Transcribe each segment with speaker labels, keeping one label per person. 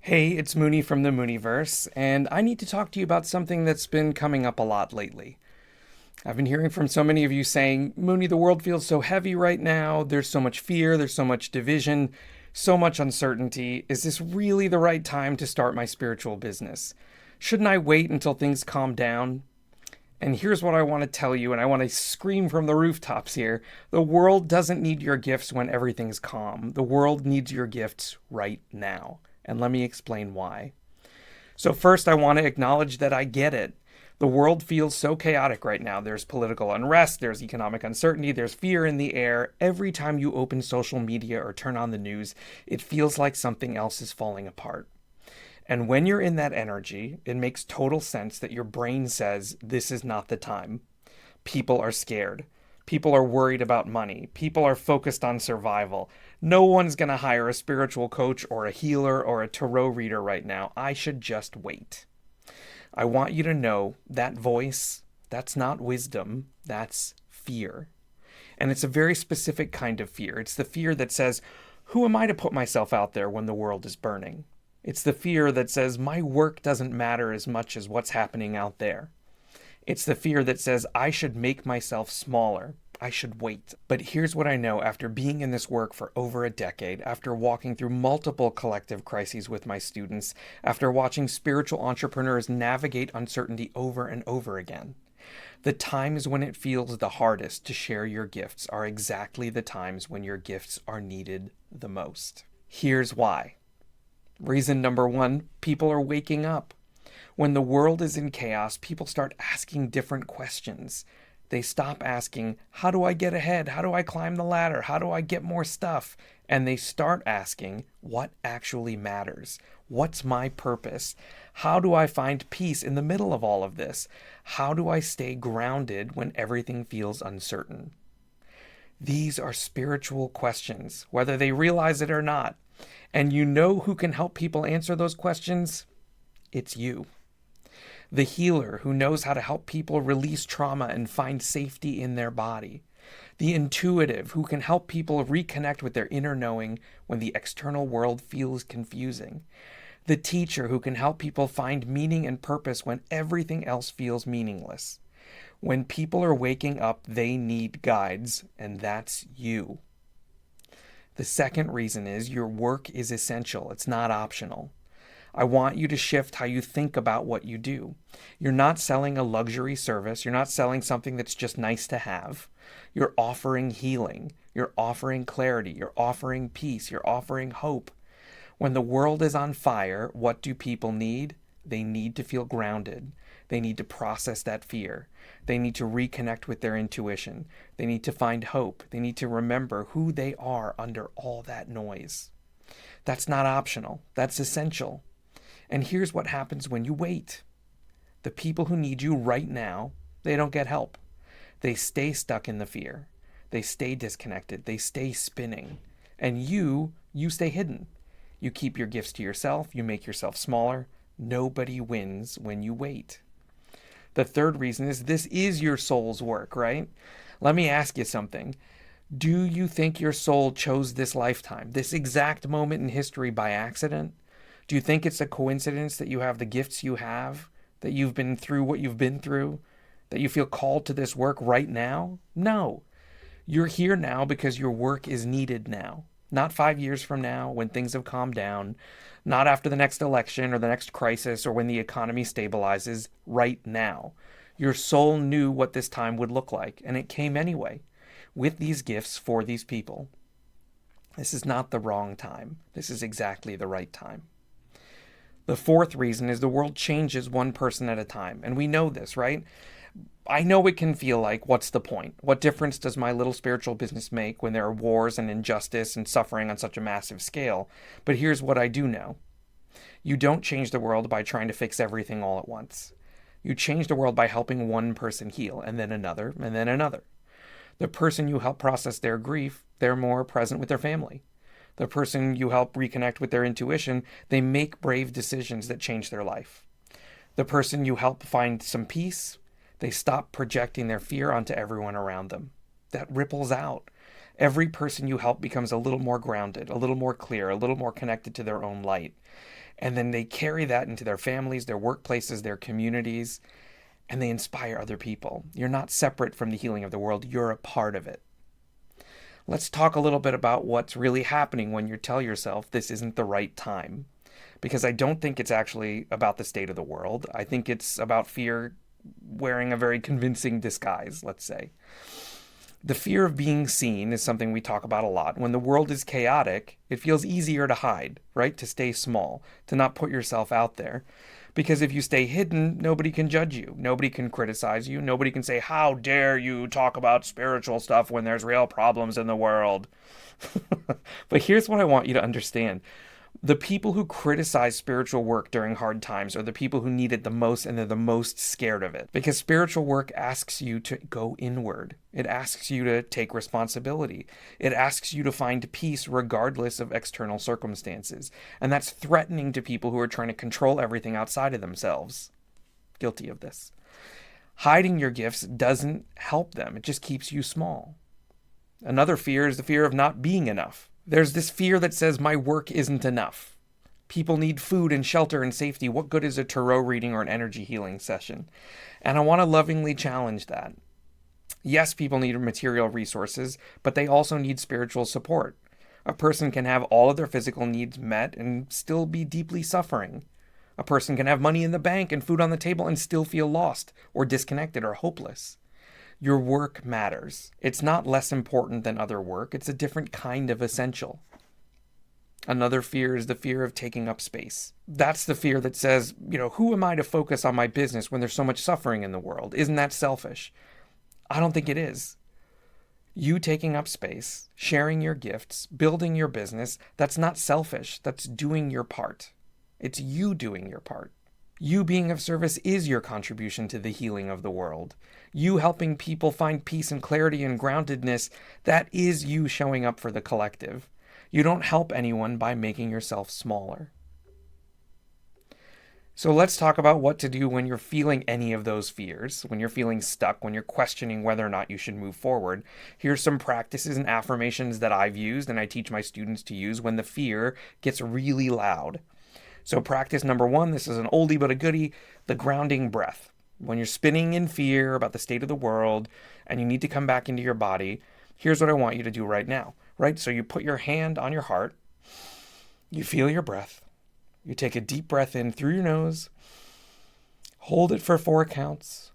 Speaker 1: Hey, it's Mooney from the Muniverse, and I need to talk to you about something that's been coming up a lot lately. I've been hearing from so many of you saying, Mooney, the world feels so heavy right now. There's so much fear, there's so much division, so much uncertainty. Is this really the right time to start my spiritual business? Shouldn't I wait until things calm down? And here's what I want to tell you, and I want to scream from the rooftops here. The world doesn't need your gifts when everything's calm. The world needs your gifts right now. And let me explain why. So, first, I want to acknowledge that I get it. The world feels so chaotic right now. There's political unrest, there's economic uncertainty, there's fear in the air. Every time you open social media or turn on the news, it feels like something else is falling apart. And when you're in that energy, it makes total sense that your brain says, this is not the time. People are scared. People are worried about money. People are focused on survival. No one's going to hire a spiritual coach or a healer or a tarot reader right now. I should just wait. I want you to know that voice, that's not wisdom, that's fear. And it's a very specific kind of fear. It's the fear that says, who am I to put myself out there when the world is burning? It's the fear that says, my work doesn't matter as much as what's happening out there. It's the fear that says, I should make myself smaller. I should wait. But here's what I know after being in this work for over a decade, after walking through multiple collective crises with my students, after watching spiritual entrepreneurs navigate uncertainty over and over again. The times when it feels the hardest to share your gifts are exactly the times when your gifts are needed the most. Here's why. Reason number one, people are waking up. When the world is in chaos, people start asking different questions. They stop asking, how do I get ahead? How do I climb the ladder? How do I get more stuff? And they start asking, what actually matters? What's my purpose? How do I find peace in the middle of all of this? How do I stay grounded when everything feels uncertain? These are spiritual questions, whether they realize it or not. And you know who can help people answer those questions? It's you. The healer who knows how to help people release trauma and find safety in their body. The intuitive who can help people reconnect with their inner knowing when the external world feels confusing. The teacher who can help people find meaning and purpose when everything else feels meaningless. When people are waking up, they need guides, and that's you. The second reason is your work is essential. It's not optional. I want you to shift how you think about what you do. You're not selling a luxury service. You're not selling something that's just nice to have. You're offering healing. You're offering clarity. You're offering peace. You're offering hope. When the world is on fire, what do people need? They need to feel grounded. They need to process that fear. They need to reconnect with their intuition. They need to find hope. They need to remember who they are under all that noise. That's not optional. That's essential. And here's what happens when you wait. The people who need you right now, they don't get help. They stay stuck in the fear. They stay disconnected. They stay spinning. And you stay hidden. You keep your gifts to yourself. You make yourself smaller. Nobody wins when you wait. The third reason is this is your soul's work, right? Let me ask you something. Do you think your soul chose this lifetime, this exact moment in history by accident? Do you think it's a coincidence that you have the gifts you have, that you've been through what you've been through, that you feel called to this work right now? No. You're here now because your work is needed now. Not 5 years from now when things have calmed down, not after the next election or the next crisis or when the economy stabilizes, right now. Your soul knew what this time would look like, and it came anyway, with these gifts for these people. This is not the wrong time. This is exactly the right time. The fourth reason is the world changes one person at a time, and we know this, right? I know it can feel like, what's the point? What difference does my little spiritual business make when there are wars and injustice and suffering on such a massive scale? But here's what I do know. You don't change the world by trying to fix everything all at once. You change the world by helping one person heal, and then another, and then another. The person you help process their grief, they're more present with their family. The person you help reconnect with their intuition, they make brave decisions that change their life. The person you help find some peace, they stop projecting their fear onto everyone around them. That ripples out. Every person you help becomes a little more grounded, a little more clear, a little more connected to their own light. And then they carry that into their families, their workplaces, their communities, and they inspire other people. You're not separate from the healing of the world, you're a part of it. Let's talk a little bit about what's really happening when you tell yourself this isn't the right time. Because I don't think it's actually about the state of the world. I think it's about fear wearing a very convincing disguise, let's say. The fear of being seen is something we talk about a lot. When the world is chaotic, it feels easier to hide, right? To stay small, to not put yourself out there. Because if you stay hidden, nobody can judge you. Nobody can criticize you. Nobody can say, how dare you talk about spiritual stuff when there's real problems in the world? But here's what I want you to understand. The people who criticize spiritual work during hard times are the people who need it the most, and they're the most scared of it. Because spiritual work asks you to go inward. It asks you to take responsibility. It asks you to find peace regardless of external circumstances. And that's threatening to people who are trying to control everything outside of themselves. Guilty of this. Hiding your gifts doesn't help them. It just keeps you small. Another fear is the fear of not being enough. There's this fear that says my work isn't enough. People need food and shelter and safety. What good is a tarot reading or an energy healing session? And I want to lovingly challenge that. Yes, people need material resources, but they also need spiritual support. A person can have all of their physical needs met and still be deeply suffering. A person can have money in the bank and food on the table and still feel lost or disconnected or hopeless. Your work matters. It's not less important than other work. It's a different kind of essential. Another fear is the fear of taking up space. That's the fear that says, who am I to focus on my business when there's so much suffering in the world? Isn't that selfish? I don't think it is. You taking up space, sharing your gifts, building your business, that's not selfish. That's doing your part. It's you doing your part. You being of service is your contribution to the healing of the world. You helping people find peace and clarity and groundedness, that is you showing up for the collective. You don't help anyone by making yourself smaller. So let's talk about what to do when you're feeling any of those fears, when you're feeling stuck, when you're questioning whether or not you should move forward. Here's some practices and affirmations that I've used and I teach my students to use when the fear gets really loud. So practice number 1, this is an oldie but a goodie, the grounding breath. When you're spinning in fear about the state of the world and you need to come back into your body, here's what I want you to do right now, right? So you put your hand on your heart, you feel your breath, you take a deep breath in through your nose, hold it for 4 counts,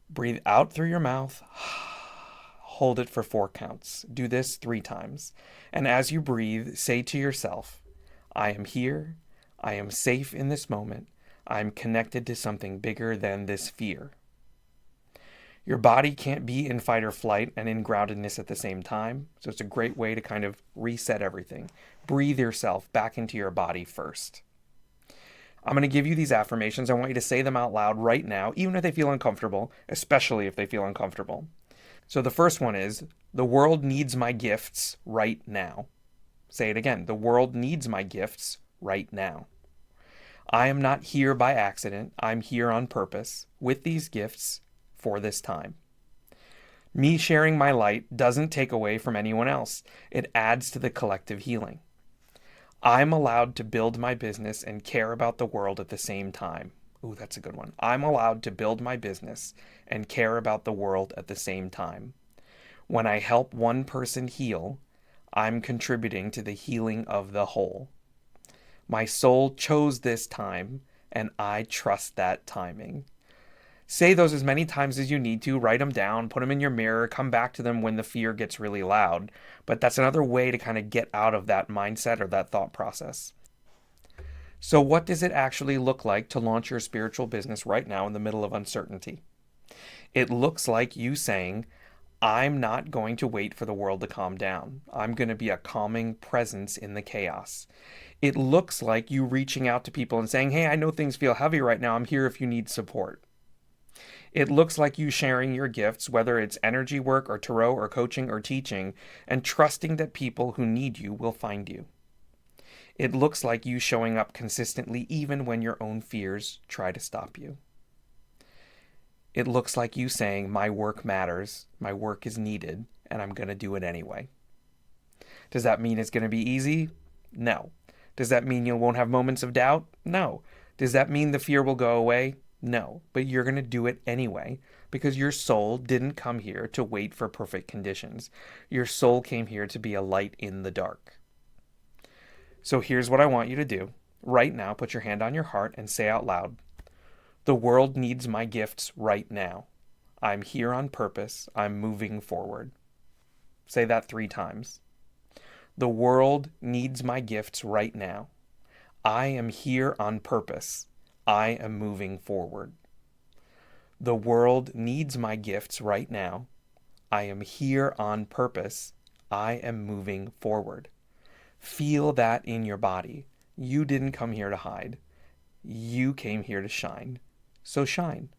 Speaker 1: breathe out through your mouth, hold it for 4 counts. Do this 3 times. And as you breathe, say to yourself, I am here. I am safe in this moment. I'm connected to something bigger than this fear. Your body can't be in fight or flight and in groundedness at the same time, so it's a great way to kind of reset everything. Breathe yourself back into your body first. I'm going to give you these affirmations. I want you to say them out loud right now, even if they feel uncomfortable, especially if they feel uncomfortable. So the first one is, the world needs my gifts right now. Say it again. The world needs my gifts right now. I am not here by accident. I'm here on purpose with these gifts for this time. Me sharing my light doesn't take away from anyone else. It adds to the collective healing. I'm allowed to build my business and care about the world at the same time. Ooh, that's a good one. I'm allowed to build my business and care about the world at the same time. When I help one person heal, I'm contributing to the healing of the whole. My soul chose this time, and I trust that timing. Say those as many times as you need to. Write them down, put them in your mirror, come back to them when the fear gets really loud. But that's another way to kind of get out of that mindset or that thought process. So what does it actually look like to launch your spiritual business right now in the middle of uncertainty? It looks like you saying, I'm not going to wait for the world to calm down. I'm going to be a calming presence in the chaos. It looks like you reaching out to people and saying, hey, I know things feel heavy right now. I'm here if you need support. It looks like you sharing your gifts, whether it's energy work or tarot or coaching or teaching, and trusting that people who need you will find you. It looks like you showing up consistently even when your own fears try to stop you. It looks like you saying, my work matters, my work is needed, and I'm going to do it anyway. Does that mean it's going to be easy? No. Does that mean you won't have moments of doubt? No. Does that mean the fear will go away? No. But you're going to do it anyway because your soul didn't come here to wait for perfect conditions. Your soul came here to be a light in the dark. So here's what I want you to do. Right now, put your hand on your heart and say out loud, "The world needs my gifts right now. I'm here on purpose. I'm moving forward." Say that 3 times. The world needs my gifts right now. I am here on purpose. I am moving forward. The world needs my gifts right now. I am here on purpose. I am moving forward. Feel that in your body. You didn't come here to hide. You came here to shine. So shine.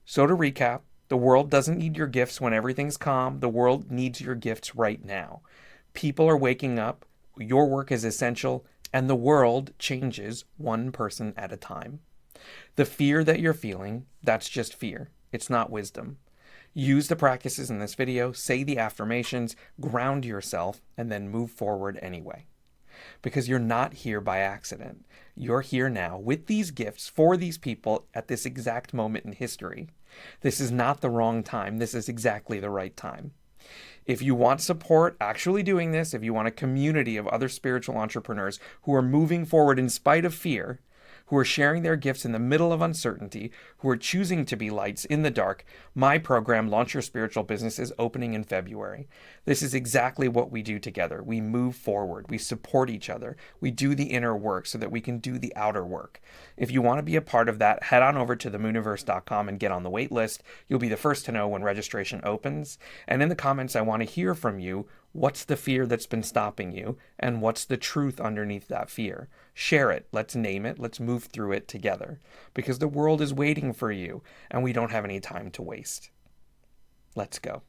Speaker 1: So to recap, the world doesn't need your gifts when everything's calm. The world needs your gifts right now. People are waking up. Your work is essential. And the world changes one person at a time. The fear that you're feeling, that's just fear. It's not wisdom. Use the practices in this video, say the affirmations, ground yourself, and then move forward anyway. Because you're not here by accident. You're here now with these gifts for these people at this exact moment in history. This is not the wrong time. This is exactly the right time. If you want support actually doing this, if you want a community of other spiritual entrepreneurs who are moving forward in spite of fear, who are sharing their gifts in the middle of uncertainty, who are choosing to be lights in the dark, my program, Launch Your Spiritual Business, is opening in February. This is exactly what we do together. We move forward. We support each other. We do the inner work so that we can do the outer work. If you want to be a part of that, head on over to themuniverse.com and get on the wait list. You'll be the first to know when registration opens. And in the comments, I want to hear from you. What's the fear that's been stopping you? And what's the truth underneath that fear? Share it. Let's name it. Let's move through it together. Because the world is waiting for you, and we don't have any time to waste. Let's go.